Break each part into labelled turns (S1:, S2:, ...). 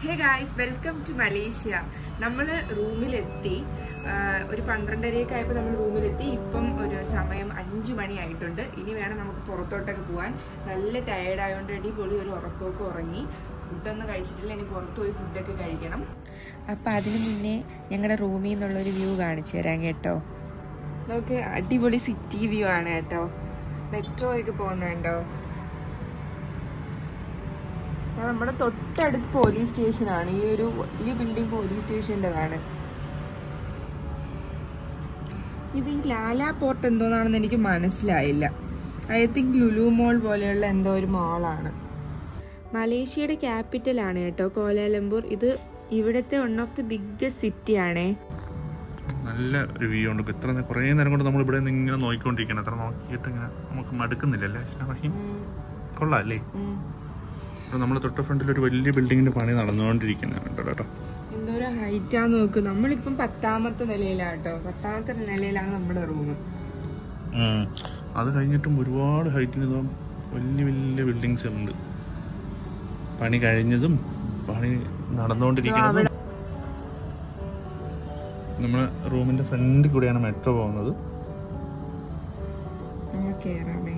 S1: Hey guys, welcome to Malaysia. നമ്മൾ റൂമിലെത്തി ഒരു 12:30 ആയപ്പോൾ നമ്മൾ റൂമിലെത്തി. ഇപ്പം ഒരു സമയം 5 മണിയായിട്ടുണ്ട്. ഇനി വേണം നമുക്ക് പുറത്തോട്ടൊക്കെ പോകാൻ. നല്ല ടയേർഡ് ആയതുകൊണ്ട് അടിപൊളി ഒരു ഉറക്കമൊക്കെ ഉറങ്ങി. ഫുഡൊന്നും കഴിച്ചിട്ടില്ല, ഇനി പുറത്ത് പോയി ഫുഡൊക്കെ കഴിക്കണം. അപ്പം അതിന് മുന്നേ ഞങ്ങളുടെ റൂമിൽ നിന്നുള്ളൊരു വ്യൂ കാണിച്ചു തരാം കേട്ടോ. നമുക്ക് അടിപൊളി സിറ്റി വ്യൂ ആണ് കേട്ടോ. മെട്രോ ഒക്കെ പോകുന്നുണ്ടോ? നമ്മുടെ തൊട്ടടുത്ത് പോലീസ് സ്റ്റേഷനാണ്. ഈ ഒരു വലിയ ബിൽഡിംഗ് പോലീസ് സ്റ്റേഷൻ്റെതാണ്. ഇത് ഈ ലാലാ പോർട്ട് എന്തോന്നാണെന്ന് എനിക്ക് മനസ്സിലായില്ല. ഐ തിങ്ക് ലുലു മോൾ പോലെയുള്ള എന്തോ ഒരു മോളാണ്. മലേഷ്യയുടെ ക്യാപിറ്റലാണ് കേട്ടോ കോലാലംപൂർ. ഇത് ഇവിടുത്തെ one of the biggest city ആണേ.
S2: നല്ല ഒരു വ്യൂ ഉണ്ട്. ഇത്ര കുറേ നേരം കൊണ്ട് നമ്മൾ ഇവിടെ നിന്ന് ഇങ്ങനെ നോക്കിക്കൊണ്ടിരിക്കണം. അത്ര നോക്കിയിട്ട് ഇങ്ങനെ നമുക്ക് മടുക്കുന്നില്ലല്ലേ? കൊള്ളാം അല്ലേ? നമ്മൾ തൊട്ട ഫ്രണ്ടിൽ ഒരു വലിയ ബിൽഡിങ്ങിന്റെ പണി നടന്നുകൊണ്ടിരിക്കുന്നുണ്ട് കേട്ടോ.
S1: എന്തോരം ഹൈറ്റാന്ന് നോക്ക്. നമ്മളിപ്പം 10ാമത്തെ നിലയിലാണ് കേട്ടോ. 10ാമത്തെ നിലയിലാണ് നമ്മുടെ റൂം.
S2: അത് കഴിഞ്ഞിട്ടും ഒരുപാട് ഹൈറ്റിന് വലിയ വലിയ ബിൽഡിങ്സ് ഉണ്ട്. പണി കഴിഞ്ഞതും പണി നടന്നുകൊണ്ടിരിക്കുന്നതും. നമ്മളെ റൂമിന്റെ ഫ്രണ്ടിൽ കൂടെയാണ് മെട്രോ പോകുന്നത്.
S1: കേറാമേ.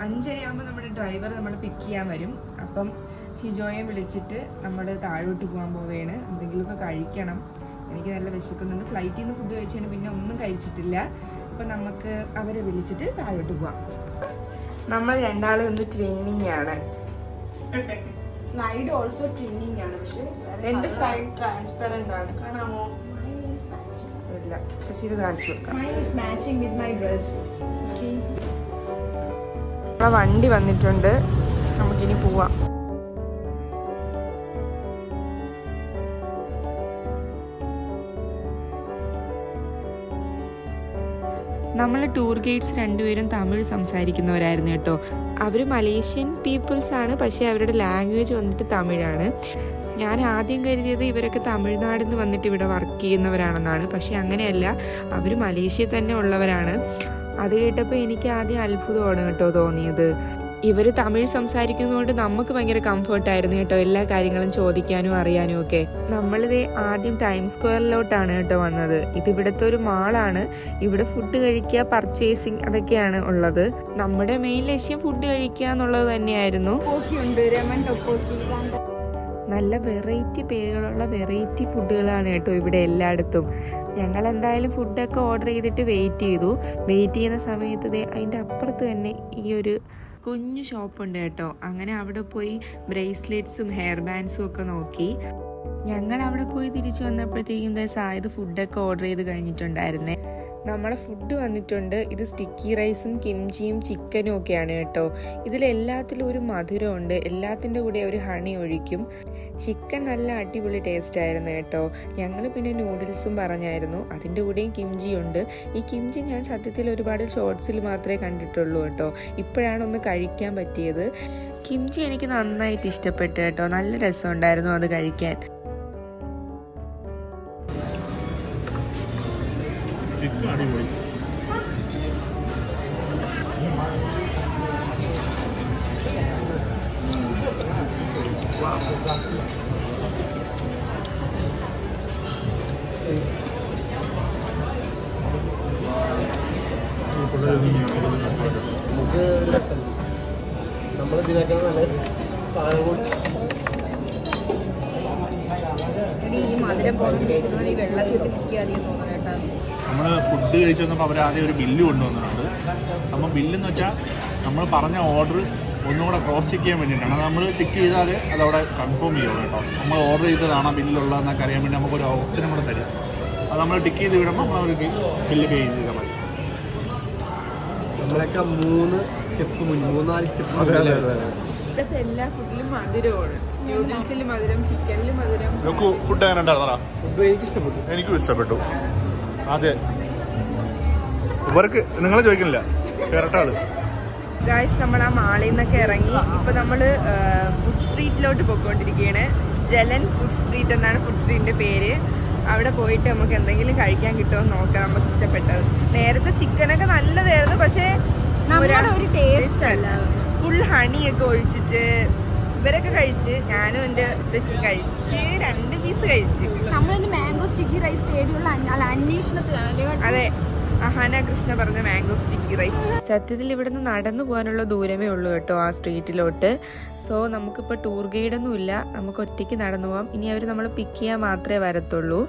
S1: 5:30 നമ്മുടെ ഡ്രൈവർ നമ്മളെ പിക്ക് ചെയ്യാൻ വരും. അപ്പം ഷിജോയെ വിളിച്ചിട്ട് നമ്മൾ താഴോട്ട് പോകാൻ പോവുകയാണ്. എന്തെങ്കിലുമൊക്കെ കഴിക്കണം. എനിക്ക് നല്ല വിശക്കുന്നുണ്ട്. ഫ്ലൈറ്റിൽ നിന്ന് ഫുഡ് കഴിച്ചാണ്, പിന്നെ ഒന്നും കഴിച്ചിട്ടില്ല. അപ്പം നമുക്ക് അവരെ വിളിച്ചിട്ട് താഴോട്ട് പോവാം. നമ്മൾ രണ്ടാളും ഒന്ന് ട്വിന്നിങ് ആണ്.
S3: സ്ലൈഡ് ഓൾസോ ട്വിന്നിങ് ആണ്. പക്ഷെ
S1: എന്റെ സ്ലൈഡ് ട്രാൻസ്പെറന്റ് ആണ്. കാണാമോ? ഇല്ല, പക്ഷെ ഇത് കാണിച്ചു കൊടുക്കാം. വണ്ടി വന്നിട്ടുണ്ട്, നമുക്കിനി പോവാം. നമ്മൾ ടൂർ ഗൈഡ്സ് രണ്ടുപേരും തമിഴ് സംസാരിക്കുന്നവരായിരുന്നു കേട്ടോ. അവർ മലേഷ്യൻ പീപ്പിൾസ് ആണ്, പക്ഷേ അവരുടെ ലാംഗ്വേജ് വന്നിട്ട് തമിഴാണ്. ഞാൻ ആദ്യം കരുതിയത് ഇവരൊക്കെ തമിഴ്നാട്ടിൽ നിന്ന് വന്നിട്ട് ഇവിടെ വർക്ക് ചെയ്യുന്നവരാണെന്നാണ്. പക്ഷേ അങ്ങനെയല്ല, അവർ മലേഷ്യയിൽ തന്നെ ഉള്ളവരാണ്. അത് കേട്ടപ്പോൾ എനിക്ക് ആദ്യം അത്ഭുതമാണ് കേട്ടോ തോന്നിയത്. ഇവർ തമിഴ് സംസാരിക്കുന്നതുകൊണ്ട് നമുക്ക് ഭയങ്കര കംഫർട്ടായിരുന്നു കേട്ടോ, എല്ലാ കാര്യങ്ങളും ചോദിക്കാനും അറിയാനും ഒക്കെ. നമ്മളിത് ആദ്യം ടൈം സ്ക്വയറിലോട്ടാണ് കേട്ടോ വന്നത്. ഇതിവിടുത്തെ ഒരു മാളാണ്. ഇവിടെ ഫുഡ് കഴിക്കുക, പർച്ചേസിങ് അതൊക്കെയാണ് ഉള്ളത്. നമ്മുടെ മെയിൻ ലക്ഷ്യം ഫുഡ് കഴിക്കുക എന്നുള്ളത് തന്നെയായിരുന്നു. നല്ല വെറൈറ്റി പേരുകളുള്ള വെറൈറ്റി ഫുഡുകളാണ് കേട്ടോ ഇവിടെ എല്ലായിടത്തും. ഞങ്ങൾ എന്തായാലും ഫുഡൊക്കെ ഓർഡർ ചെയ്തിട്ട് വെയിറ്റ് ചെയ്തു. വെയിറ്റ് ചെയ്യുന്ന സമയത്ത് അതിൻ്റെ അപ്പുറത്ത് തന്നെ ഈ ഒരു കുഞ്ഞു ഷോപ്പുണ്ട് കേട്ടോ. അങ്ങനെ അവിടെ പോയി ബ്രേസ്ലെറ്റ്സും ഹെയർ ബാൻഡ്സും ഒക്കെ നോക്കി. ഞങ്ങൾ അവിടെ പോയി തിരിച്ചു വന്നപ്പോഴത്തേക്കും സായത് ഫുഡൊക്കെ ഓർഡർ ചെയ്ത് കഴിഞ്ഞിട്ടുണ്ടായിരുന്നേ. നമ്മളെ ഫുഡ് വന്നിട്ടുണ്ട്. ഇത് സ്റ്റിക്കി റൈസും കിംചിയും ചിക്കനും ഒക്കെയാണ് കേട്ടോ. ഇതിലെല്ലാത്തിലും ഒരു മധുരമുണ്ട്. എല്ലാത്തിൻ്റെ കൂടെ ഒരു ഹണി ഒഴിക്കും. ചിക്കൻ നല്ല അടിപൊളി ടേസ്റ്റ് ആയിരുന്നു കേട്ടോ. ഞങ്ങൾ പിന്നെ നൂഡിൽസും പറഞ്ഞായിരുന്നു. അതിൻ്റെ കൂടെയും കിംചി ഉണ്ട്. ഈ കിംചി ഞാൻ സത്യത്തിൽ ഒരുപാട് ഷോർട്സിൽ മാത്രമേ കണ്ടിട്ടുള്ളൂ കേട്ടോ. ഇപ്പോഴാണ് ഒന്ന് കഴിക്കാൻ പറ്റിയത്. കിംചി എനിക്ക് നന്നായിട്ട് ഇഷ്ടപ്പെട്ടു കേട്ടോ. നല്ല രസമുണ്ടായിരുന്നു അത് കഴിക്കാൻ.
S2: അടിപൊളി.
S4: നമുക്ക് നമ്മൾ ഇതിനൊക്കെ നല്ല സാധനം കൂടി
S2: നമ്മൾ ഫുഡ് കഴിച്ചു വന്നപ്പോൾ അവർ ആദ്യം ഒരു ബില്ല് കൊണ്ടുവന്നിട്ടുണ്ട്. നമ്മൾ ബില്ലെന്ന് വെച്ചാൽ നമ്മൾ പറഞ്ഞ ഓർഡർ ഒന്നുകൂടെ ക്രോസ് ചെക്ക് ചെയ്യാൻ വേണ്ടിയിട്ടാണ്. നമ്മൾ ടിക്ക് ചെയ്താൽ അതവിടെ കൺഫേം ചെയ്യും കേട്ടോ. നമ്മൾ ഓർഡർ ചെയ്തതാണോ ബില്ലുള്ളതെന്നൊക്കെ അറിയാൻ വേണ്ടി നമുക്കൊരു ഓപ്ഷനും കൂടെ തരും. അത് നമ്മൾ ടിക്ക് ചെയ്ത് വിടുമ്പോൾ നമ്മൾ അവർക്ക് ബില്ല് പേ ചെയ്താൽ മതി.
S4: നമ്മളൊക്കെ 3-4 സ്റ്റെപ്പ്.
S1: എല്ലാ ഫുഡിലും മധുരമാണ്. നൂഡിൽസിൽ മധുരം, ചിക്കനിൽ മധുരം.
S2: ഫുഡ് എങ്ങനെ ഉണ്ടായിരുന്നോ?
S4: ഫുഡ് എനിക്ക് ഇഷ്ടപ്പെട്ടു.
S2: എനിക്കും ഇഷ്ടപ്പെട്ടു. അതെ, ഇവർക്ക് നിങ്ങളെ ചോദിക്കുന്നില്ല, കേരട്ടാള്.
S1: ഗായ്സ്, നമ്മൾ ആ മാളിൽ നിന്നൊക്കെ ഇറങ്ങി. ഇപ്പൊ നമ്മള് ഫുഡ് സ്ട്രീറ്റിലോട്ട് പോയിക്കൊണ്ടിരിക്കുകയാണ്. ജലൻ ഫുഡ് സ്ട്രീറ്റ് എന്നാണ് ഫുഡ് സ്ട്രീറ്റിന്റെ പേര്. അവിടെ പോയിട്ട് നമുക്ക് എന്തെങ്കിലും കഴിക്കാൻ കിട്ടുമോ നോക്കാം, നമുക്ക് ഇഷ്ടപ്പെട്ടത്. നേരത്തെ ചിക്കനൊക്കെ നല്ലതായിരുന്നു, പക്ഷെ
S3: ഒരു ടേസ്റ്റ് അല്ല.
S1: ഫുൾ ഹണിയൊക്കെ ഒഴിച്ചിട്ട് ഇവരൊക്കെ കഴിച്ച്, ഞാനും എൻ്റെ തെച്ചി കഴിച്ച് 2 പീസ് കഴിച്ച്.
S3: നമ്മളിന്ന് മാംഗോ സ്റ്റിക്കി റൈസ് തേടിയുള്ള അന്വേഷണത്തിലാണ്.
S1: അതെ, അഹാന കൃഷ്ണ പറഞ്ഞ മാംഗോ സ്റ്റിക്കി റൈസ്. സത്യത്തിൽ ഇവിടുന്ന് നടന്നു പോകാനുള്ള ദൂരമേ ഉള്ളൂ കേട്ടോ ആ സ്ട്രീറ്റിലോട്ട്. സോ നമുക്കിപ്പോൾ ടൂർ ഗൈഡൊന്നും ഇല്ല, നമുക്ക് ഒറ്റയ്ക്ക് നടന്നു പോകാം. ഇനി അവർ നമ്മൾ പിക്ക് ചെയ്യാൻ മാത്രമേ വരത്തുള്ളൂ.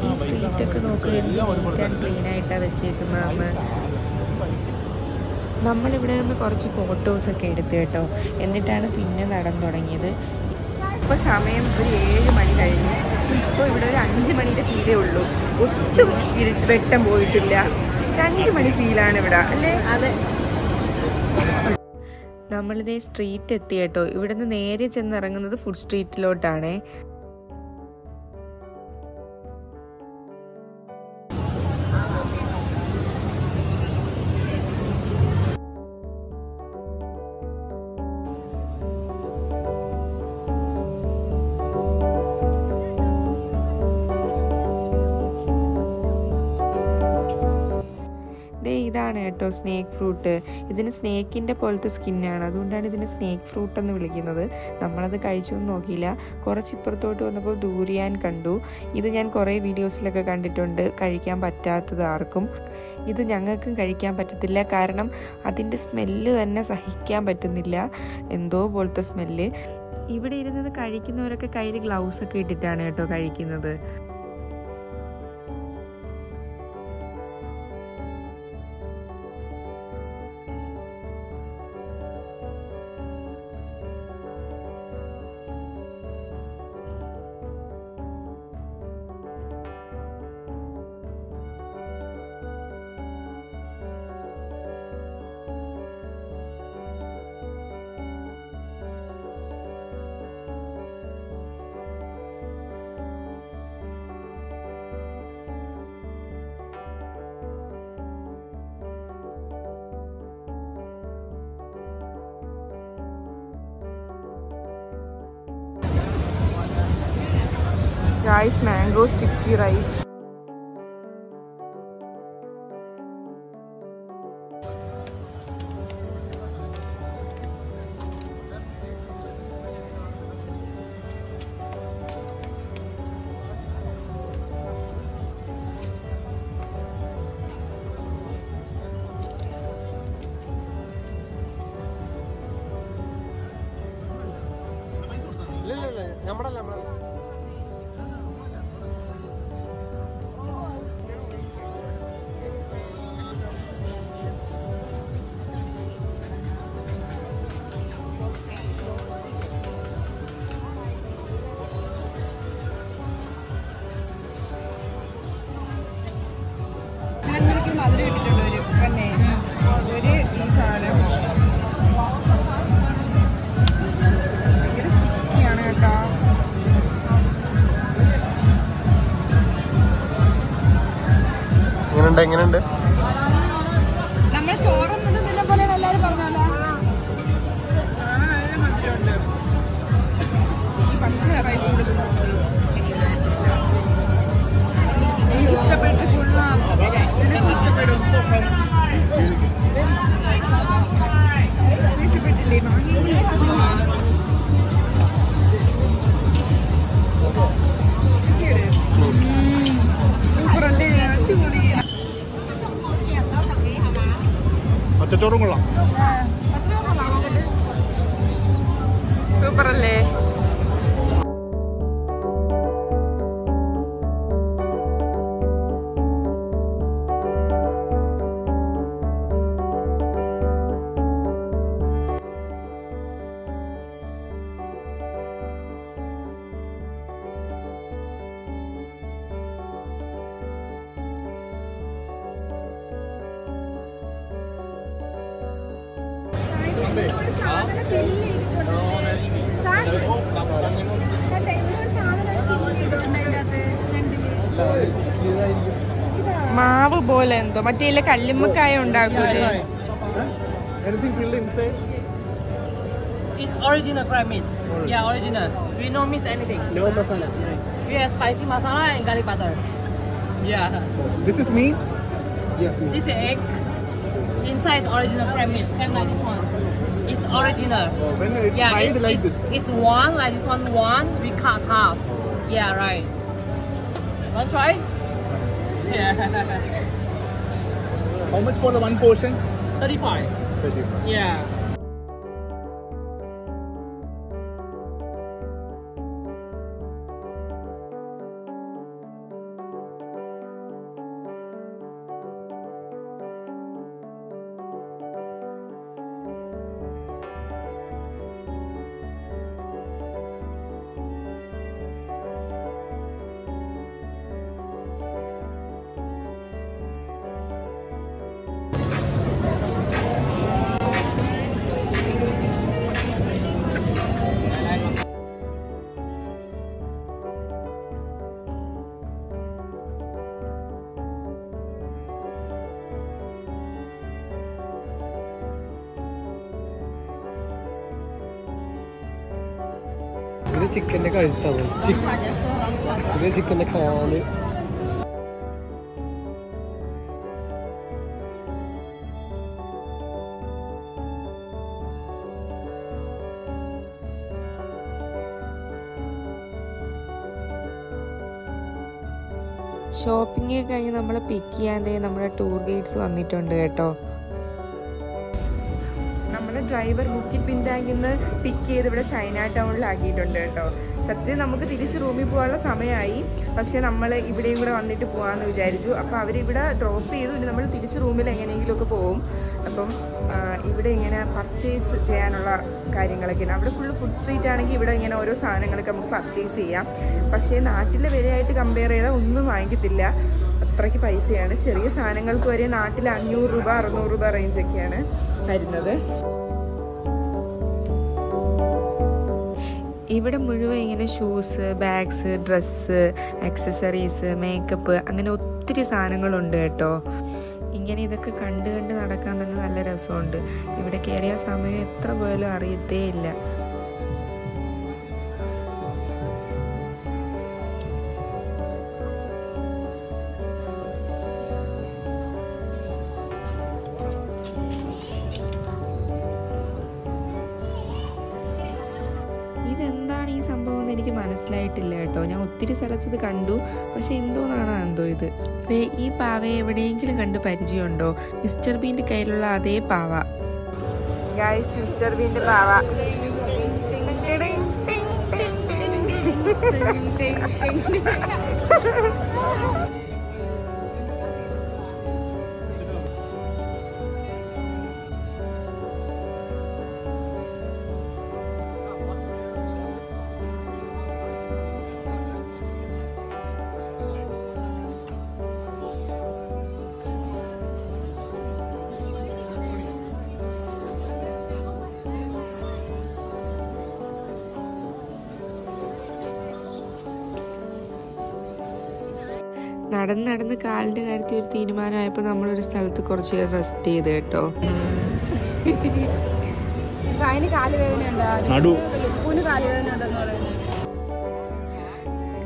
S1: ഈ സ്ട്രീറ്റൊക്കെ നോക്കുക, എന്ത് നീറ്റ് ആൻഡ് ക്ലീൻ ആയിട്ടാണ് വെച്ചേക്കുന്നതെന്ന്. നമ്മളിവിടെ നിന്ന് കുറച്ച് ഫോട്ടോസൊക്കെ എടുത്തു കേട്ടോ, എന്നിട്ടാണ് പിന്നെ നടന്നു തുടങ്ങിയത്. ഇപ്പോൾ സമയം ഒരു 7 മണി കഴിഞ്ഞു. പക്ഷെ ഇപ്പോൾ ഇവിടെ ഒരു 5 മണിയുടെ ഫീലേ ഉള്ളൂ. ഒട്ടും വെട്ടം പോയിട്ടില്ല. 5 മണി ഫീലാണ് ഇവിടെ അല്ലേ?
S3: അതെ.
S1: നമ്മളിതേ സ്ട്രീറ്റ് എത്തി കേട്ടോ. ഇവിടെ നിന്ന് നേരെ ചെന്നിറങ്ങുന്നത് ഫുഡ് സ്ട്രീറ്റിലോട്ടാണേ. ഇതാണ് കേട്ടോ സ്നേക്ക് ഫ്രൂട്ട്. ഇതിന് സ്നേക്കിൻ്റെ പോലത്തെ സ്കിന്നാണ്, അതുകൊണ്ടാണ് ഇതിന് സ്നേക്ക് ഫ്രൂട്ട് എന്ന് വിളിക്കുന്നത്. നമ്മളത് കഴിച്ചൊന്നും നോക്കിയില്ല. കുറച്ച് ഇപ്പുറത്തോട്ട് വന്നപ്പോൾ ദൂരിയാൻ കണ്ടു. ഇത് ഞാൻ കുറേ വീഡിയോസിലൊക്കെ കണ്ടിട്ടുണ്ട്, കഴിക്കാൻ പറ്റാത്തത് ആർക്കും. ഇത് ഞങ്ങൾക്കും കഴിക്കാൻ പറ്റത്തില്ല, കാരണം അതിൻ്റെ സ്മെല്ല് തന്നെ സഹിക്കാൻ പറ്റുന്നില്ല. എന്തോ പോലത്തെ സ്മെല്ല്. ഇവിടെ ഇരുന്നത് കഴിക്കുന്നവരൊക്കെ കയ്യിൽ ഗ്ലൗസൊക്കെ ഇട്ടിട്ടാണ് കേട്ടോ കഴിക്കുന്നത്. Guys, mango sticky rice.
S3: മധുരം ഇട്ടിട്ടുണ്ട് ഒരു പിന്നെ ഒരു ഈ സാധനം ഭയങ്കര സ്റ്റിക്കിയാണ് കേട്ടോ.
S4: എങ്ങനെയുണ്ട്?
S3: നമ്മളെ ചോറൊന്നും തിന്നെ പോലെയാണ് എല്ലാവരും പറഞ്ഞല്ലോ. നല്ല മധുരമുണ്ട്. ഈ പച്ച റൈസ് കൂടെ തിന്നുന്നത് എനിക്ക് ഇഷ്ടപ്പെട്ട് കൊള്ളാം. നിനക്കും ഇഷ്ടപ്പെടും. ഇഷ്ടപ്പെട്ടില്ലേ? വാങ്ങി വെച്ചിട്ടില്ലേ? സൂപ്പറല്ലേ? അടിപൊളിയാ.
S2: പച്ചച്ചോറും കൊള്ളാം.
S1: സൂപ്പറല്ലേ? മാവ് പോലെ എന്തോ മറ്റേ കല്ലുമ്മക്കായ ഉണ്ടാക്കൂലേ?
S4: Anything filled inside?
S5: It's original crab meats. Yeah, original. We don't miss anything.
S4: No masala.
S5: We have spicy masala and garlic butter. Yeah.
S4: This is meat? Yes, meat.
S5: This is egg. Inside is original crab meat. Same like this one. It's original.
S4: Oh, when it's
S5: Yeah,
S4: fried like
S5: it's,
S4: this.
S5: it's one like this one. We cut half. Yeah, right. Want to try? Yeah.
S4: How much for the one portion?
S5: 35.
S4: 35.
S5: Yeah.
S6: ഇത് ചിക്കൻ്റെ കഴുത്താണ് ഇത് ചിക്കൻ്റെ കാല്
S1: shopping കഴിഞ്ഞ് നമ്മൾ പിക്ക് ചെയ്യാൻ നമ്മുടെ tour guides വന്നിട്ടുണ്ട് കേട്ടോ. നമ്മുടെ ഡ്രൈവർ ബുക്കിംഗ് പിൻടാങ്കിൽ നിന്ന് പിക്ക് ചെയ്ത് ഇവിടെ ചൈന ടൗണിലാക്കിയിട്ടുണ്ട് കേട്ടോ. സത്യം നമുക്ക് തിരിച്ച് റൂമിൽ പോകാനുള്ള സമയമായി, പക്ഷേ നമ്മൾ ഇവിടെയും കൂടെ വന്നിട്ട് പോകാമെന്ന് വിചാരിച്ചു. അപ്പോൾ അവരിവിടെ ഡ്രോപ്പ് ചെയ്തു. ഇനി നമ്മൾ തിരിച്ച് റൂമിൽ എങ്ങനെയെങ്കിലുമൊക്കെ പോകും. അപ്പം ഇവിടെ ഇങ്ങനെ പർച്ചേസ് ചെയ്യാനുള്ള കാര്യങ്ങളൊക്കെയാണ്. അവിടെ ഫുള്ള് ഫുഡ് സ്ട്രീറ്റ് ആണെങ്കിൽ ഇവിടെ ഇങ്ങനെ ഓരോ സാധനങ്ങളൊക്കെ നമുക്ക് പർച്ചേസ് ചെയ്യാം. പക്ഷേ നാട്ടിലെ വിലയായിട്ട് കമ്പയർ ചെയ്താൽ ഒന്നും വാങ്ങിക്കത്തില്ല, അത്രയ്ക്ക് പൈസയാണ്. ചെറിയ സാധനങ്ങൾക്ക് വരെ നാട്ടിൽ 500 രൂപ 600 രൂപ റേഞ്ചൊക്കെയാണ് വരുന്നത്. ഇവിടെ മുഴുവൻ ഇങ്ങനെ shoes, bags, dress, accessories, makeup, അങ്ങനെ ഒത്തിരി സാധനങ്ങളുണ്ട് കേട്ടോ. ഇങ്ങനെ ഇതൊക്കെ കണ്ട് കണ്ട് നടക്കാൻ തന്നെ നല്ല രസമുണ്ട്. ഇവിടെ കയറിയ സമയം എത്ര പോയാലും അറിയത്തേ ഇല്ല. ഇതെന്താണ് ഈ സംഭവം എന്ന് എനിക്ക് മനസ്സിലായിട്ടില്ല കേട്ടോ. ഞാൻ ഒത്തിരി സ്ഥലത്ത് ഇത് കണ്ടു, പക്ഷെ എന്തോന്നാണോ എന്തോ ഇത്. ഈ പാവയെ എവിടെയെങ്കിലും കണ്ട് പരിചയമുണ്ടോ? മിസ്റ്റർ ബീൻ്റെ കയ്യിലുള്ള അതേ പാവ. ഗൈസ്, മിസ്റ്റർ ബീൻ്റെ പാവ. നടന്ന് കാലിൻ്റെ കാര്യത്തിൽ ഒരു തീരുമാനമായപ്പോൾ നമ്മളൊരു സ്ഥലത്ത് കുറച്ച് നേരം റെസ്റ്റ് ചെയ്ത് കേട്ടോ.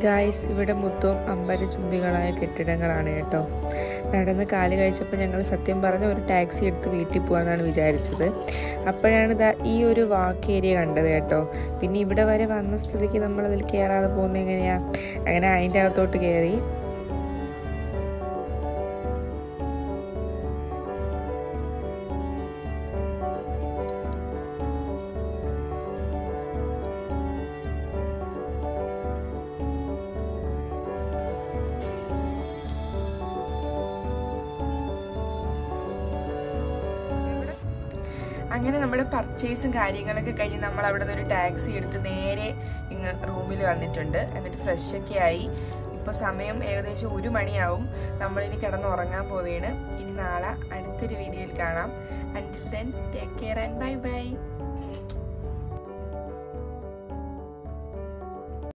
S1: ഗായ്സ്, ഇവിടെ മൊത്തം അമ്പരചുംബികളായ കെട്ടിടങ്ങളാണ് കേട്ടോ. നടന്ന് കാല് കഴിച്ചപ്പോൾ ഞങ്ങൾ സത്യം പറഞ്ഞ ഒരു ടാക്സി എടുത്ത് വീട്ടിൽ പോകാമെന്നാണ് വിചാരിച്ചത്. അപ്പോഴാണ് ഈ ഒരു വാക്ക് ഏരിയ കണ്ടത് കേട്ടോ. പിന്നെ ഇവിടെ വരെ വന്ന സ്ഥിതിക്ക് നമ്മളതിൽ കയറാതെ പോകുന്നത് എങ്ങനെയാ? അങ്ങനെ അതിൻ്റെ അകത്തോട്ട് കയറി. അങ്ങനെ നമ്മുടെ പർച്ചേസും കാര്യങ്ങളൊക്കെ കഴിഞ്ഞ് നമ്മൾ അവിടെ നിന്ന് ഒരു ടാക്സി എടുത്ത് നേരെ ഇങ്ങ് റൂമിൽ വന്നിട്ടുണ്ട്. എന്നിട്ട് ഫ്രഷൊക്കെ ആയി. ഇപ്പോൾ സമയം ഏകദേശം 1 മണിയാവും. നമ്മളിനി കിടന്നുറങ്ങാൻ പോവുകയാണ്. ഇനി നാളെ അടുത്തൊരു വീഡിയോയിൽ കാണാം. Until then, take care and bye bye.